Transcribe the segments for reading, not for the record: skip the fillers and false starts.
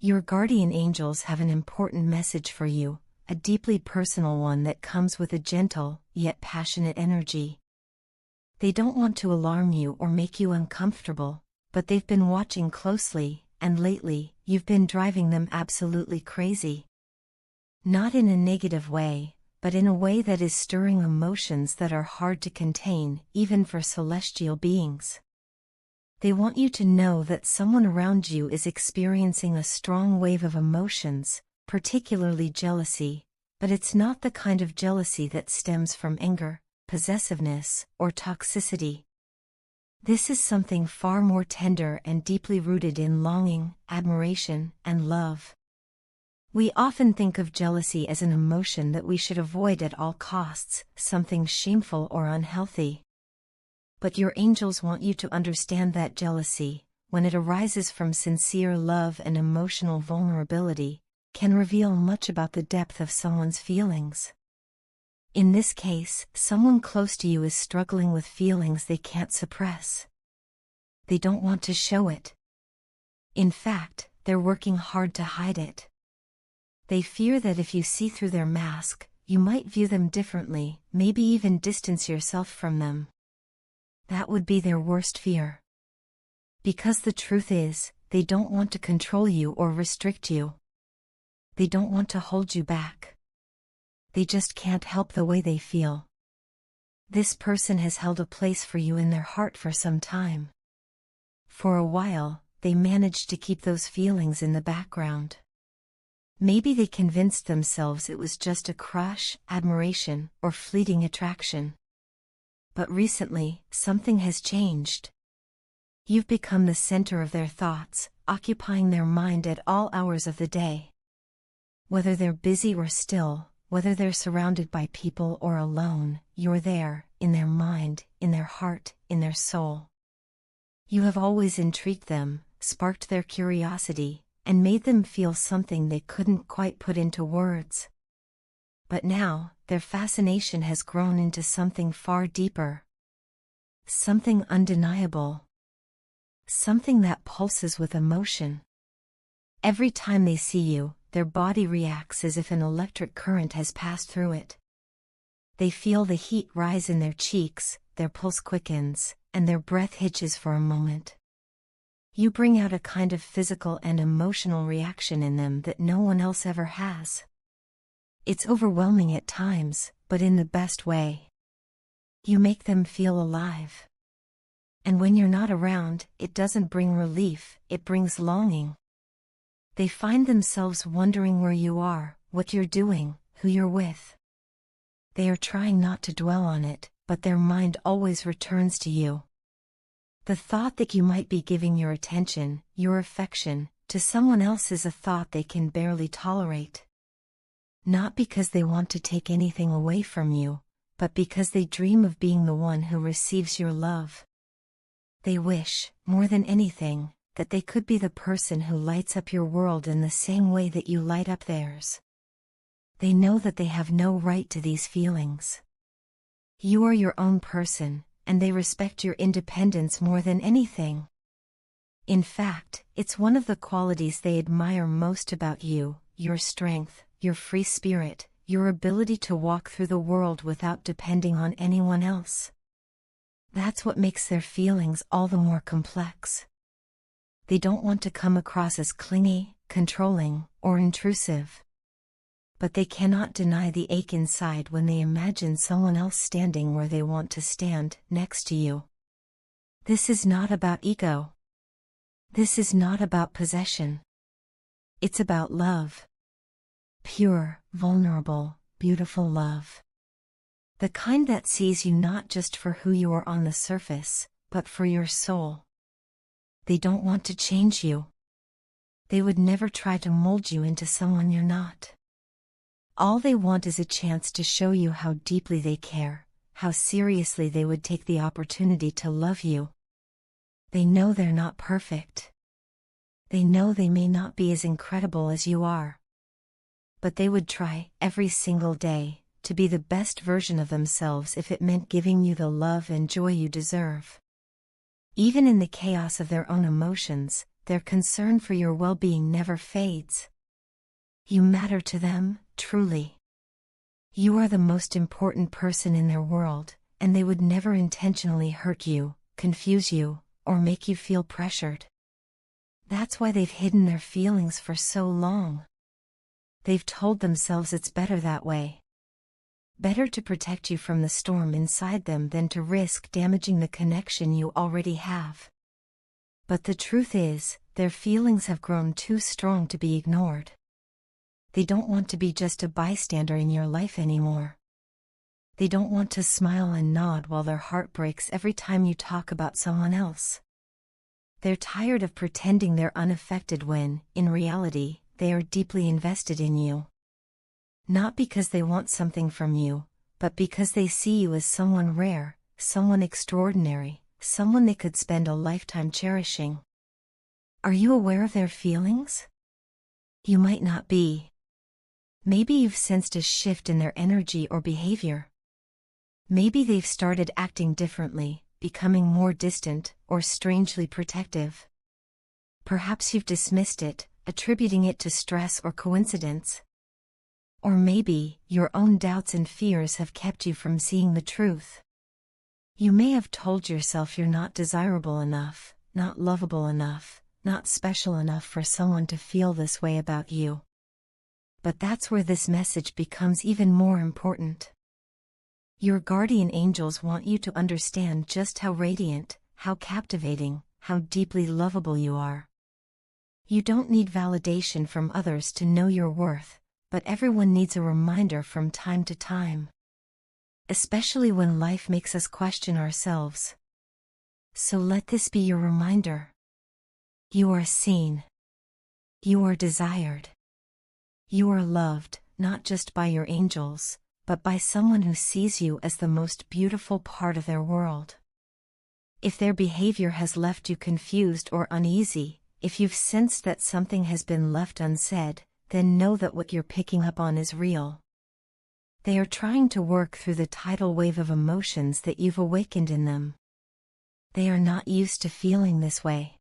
Your guardian angels have an important message for you, a deeply personal one that comes with a gentle, yet passionate energy. They don't want to alarm you or make you uncomfortable, but they've been watching closely, and lately, you've been driving them absolutely crazy. Not in a negative way, but in a way that is stirring emotions that are hard to contain, even for celestial beings. They want you to know that someone around you is experiencing a strong wave of emotions, particularly jealousy, but it's not the kind of jealousy that stems from anger, possessiveness, or toxicity. This is something far more tender and deeply rooted in longing, admiration, and love. We often think of jealousy as an emotion that we should avoid at all costs, something shameful or unhealthy. But your angels want you to understand that jealousy, when it arises from sincere love and emotional vulnerability, can reveal much about the depth of someone's feelings. In this case, someone close to you is struggling with feelings they can't suppress. They don't want to show it. In fact, they're working hard to hide it. They fear that if you see through their mask, you might view them differently, maybe even distance yourself from them. That would be their worst fear. Because the truth is, they don't want to control you or restrict you. They don't want to hold you back. They just can't help the way they feel. This person has held a place for you in their heart for some time. For a while, they managed to keep those feelings in the background. Maybe they convinced themselves it was just a crush, admiration, or fleeting attraction. But recently, something has changed. You've become the center of their thoughts, occupying their mind at all hours of the day. Whether they're busy or still, whether they're surrounded by people or alone, you're there, in their mind, in their heart, in their soul. You have always intrigued them, sparked their curiosity, and made them feel something they couldn't quite put into words. But now, their fascination has grown into something far deeper. Something undeniable. Something that pulses with emotion. Every time they see you, their body reacts as if an electric current has passed through it. They feel the heat rise in their cheeks, their pulse quickens, and their breath hitches for a moment. You bring out a kind of physical and emotional reaction in them that no one else ever has. It's overwhelming at times, but in the best way. You make them feel alive. And when you're not around, it doesn't bring relief, it brings longing. They find themselves wondering where you are, what you're doing, who you're with. They are trying not to dwell on it, but their mind always returns to you. The thought that you might be giving your attention, your affection, to someone else is a thought they can barely tolerate. Not because they want to take anything away from you, but because they dream of being the one who receives your love. They wish, more than anything, that they could be the person who lights up your world in the same way that you light up theirs. They know that they have no right to these feelings. You are your own person, and they respect your independence more than anything. In fact, it's one of the qualities they admire most about you, your strength, your free spirit, your ability to walk through the world without depending on anyone else. That's what makes their feelings all the more complex. They don't want to come across as clingy, controlling, or intrusive. But they cannot deny the ache inside when they imagine someone else standing where they want to stand, next to you. This is not about ego. This is not about possession. It's about love. Pure, vulnerable, beautiful love. The kind that sees you not just for who you are on the surface, but for your soul. They don't want to change you. They would never try to mold you into someone you're not. All they want is a chance to show you how deeply they care, how seriously they would take the opportunity to love you. They know they're not perfect. They know they may not be as incredible as you are. But they would try, every single day, to be the best version of themselves if it meant giving you the love and joy you deserve. Even in the chaos of their own emotions, their concern for your well-being never fades. You matter to them, truly. You are the most important person in their world, and they would never intentionally hurt you, confuse you, or make you feel pressured. That's why they've hidden their feelings for so long. They've told themselves it's better that way. Better to protect you from the storm inside them than to risk damaging the connection you already have. But the truth is, their feelings have grown too strong to be ignored. They don't want to be just a bystander in your life anymore. They don't want to smile and nod while their heart breaks every time you talk about someone else. They're tired of pretending they're unaffected when, in reality, they are deeply invested in you. Not because they want something from you, but because they see you as someone rare, someone extraordinary, someone they could spend a lifetime cherishing. Are you aware of their feelings? You might not be. Maybe you've sensed a shift in their energy or behavior. Maybe they've started acting differently, becoming more distant, or strangely protective. Perhaps you've dismissed it, attributing it to stress or coincidence. Or maybe, your own doubts and fears have kept you from seeing the truth. You may have told yourself you're not desirable enough, not lovable enough, not special enough for someone to feel this way about you. But that's where this message becomes even more important. Your guardian angels want you to understand just how radiant, how captivating, how deeply lovable you are. You don't need validation from others to know your worth, but everyone needs a reminder from time to time. Especially when life makes us question ourselves. So let this be your reminder. You are seen. You are desired. You are loved, not just by your angels, but by someone who sees you as the most beautiful part of their world. If their behavior has left you confused or uneasy, if you've sensed that something has been left unsaid, then know that what you're picking up on is real. They are trying to work through the tidal wave of emotions that you've awakened in them. They are not used to feeling this way.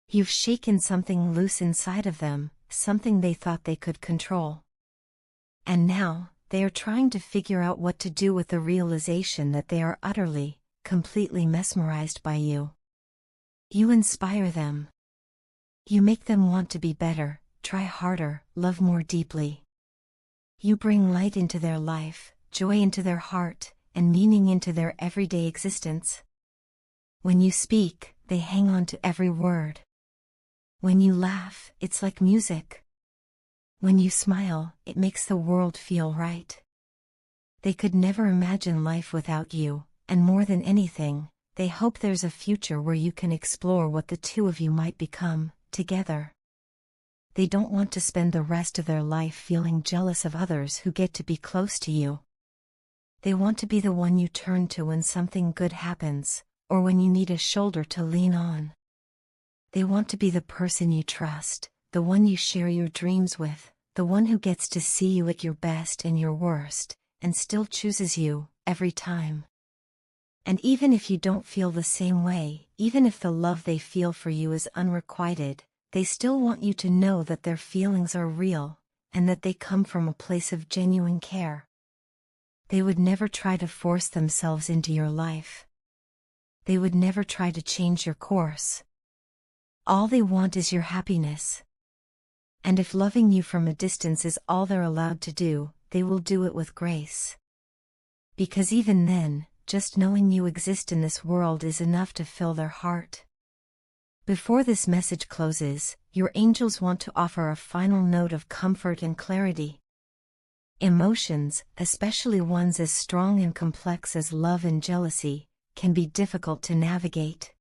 You've shaken something loose inside of them, something they thought they could control. And now, they are trying to figure out what to do with the realization that they are utterly, completely mesmerized by you. You inspire them. You make them want to be better, try harder, love more deeply. You bring light into their life, joy into their heart, and meaning into their everyday existence. When you speak, they hang on to every word. When you laugh, it's like music. When you smile, it makes the world feel right. They could never imagine life without you, and more than anything, they hope there's a future where you can explore what the two of you might become, together. They don't want to spend the rest of their life feeling jealous of others who get to be close to you. They want to be the one you turn to when something good happens, or when you need a shoulder to lean on. They want to be the person you trust, the one you share your dreams with, the one who gets to see you at your best and your worst, and still chooses you, every time. And even if you don't feel the same way, even if the love they feel for you is unrequited, they still want you to know that their feelings are real, and that they come from a place of genuine care. They would never try to force themselves into your life. They would never try to change your course. All they want is your happiness. And if loving you from a distance is all they're allowed to do, they will do it with grace. Because even then, just knowing you exist in this world is enough to fill their heart. Before this message closes, your angels want to offer a final note of comfort and clarity. Emotions, especially ones as strong and complex as love and jealousy, can be difficult to navigate.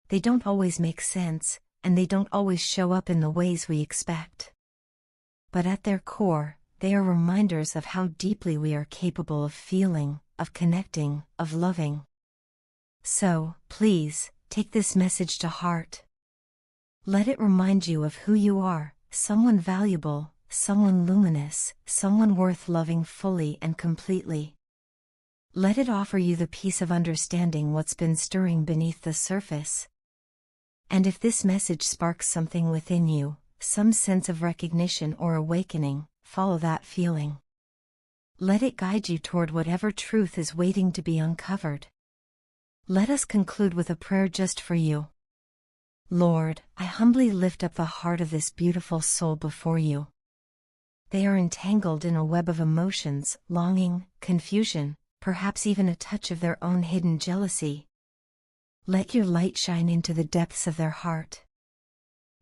They don't always make sense, and they don't always show up in the ways we expect. But at their core, they are reminders of how deeply we are capable of feeling, of connecting, of loving. So, please, take this message to heart. Let it remind you of who you are, someone valuable, someone luminous, someone worth loving fully and completely. Let it offer you the peace of understanding what's been stirring beneath the surface. And if this message sparks something within you, some sense of recognition or awakening, follow that feeling. Let it guide you toward whatever truth is waiting to be uncovered. Let us conclude with a prayer just for you. Lord, I humbly lift up the heart of this beautiful soul before you. They are entangled in a web of emotions, longing, confusion, perhaps even a touch of their own hidden jealousy. Let your light shine into the depths of their heart.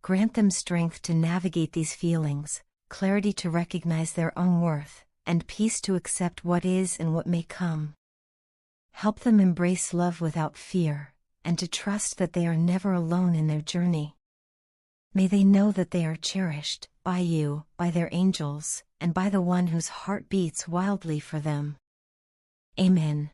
Grant them strength to navigate these feelings, clarity to recognize their own worth, and peace to accept what is and what may come. Help them embrace love without fear, and to trust that they are never alone in their journey. May they know that they are cherished, by you, by their angels, and by the one whose heart beats wildly for them. Amen.